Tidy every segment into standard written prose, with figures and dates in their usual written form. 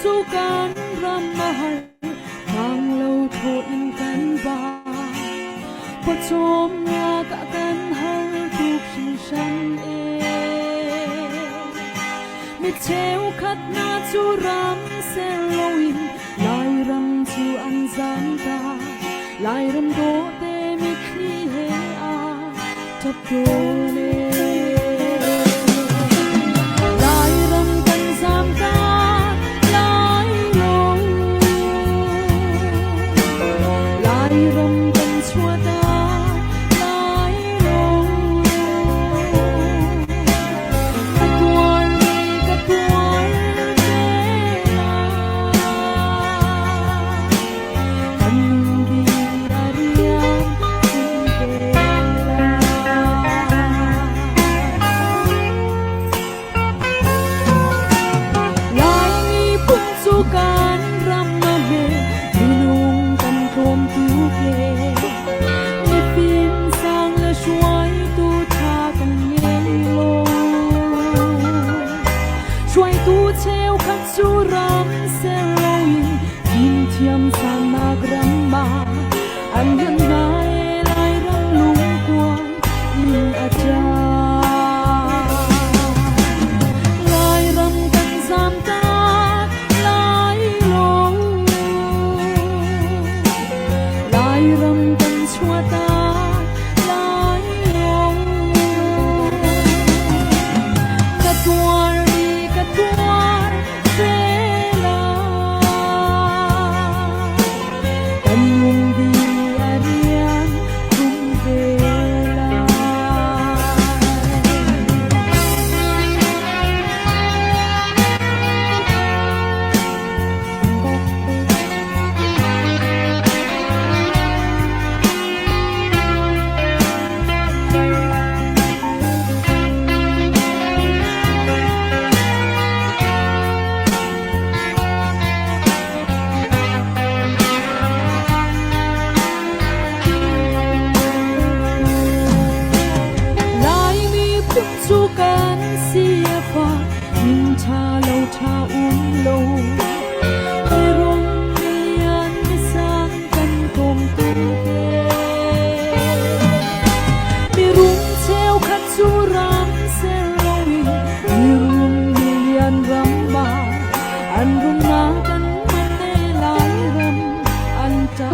chu kan ram mahal bang lo tho in kan ba po chom nga ka kan har tuk shin shan mi cheu khat na chu ram se loin lai ram chu an zam ta lai ram do te mi khi he a thap do ne theo khắc chu ram se loi kim thiam sang na gram ma an yan nai lai ram lung quan min a cha lai ram kan zam ta lai lo lai ram kan chua ta lai lo ka tuar đi ka tuar chu kan sia fa min tha lo tha lâu ai rong mian mi sang kan kom tu te mi rung theo khát chu ram se loi mi rung mian ram ba an rung na kan man ne lai ram an ta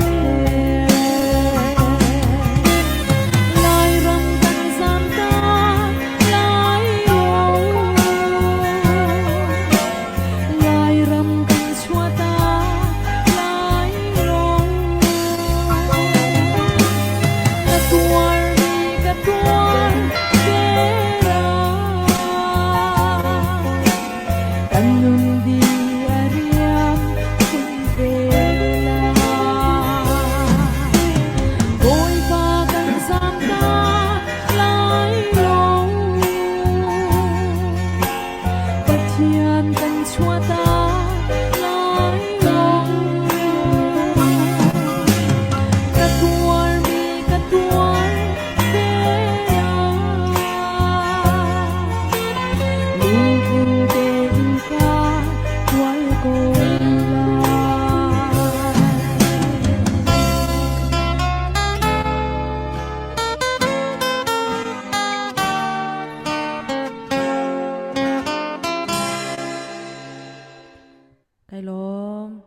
cái lom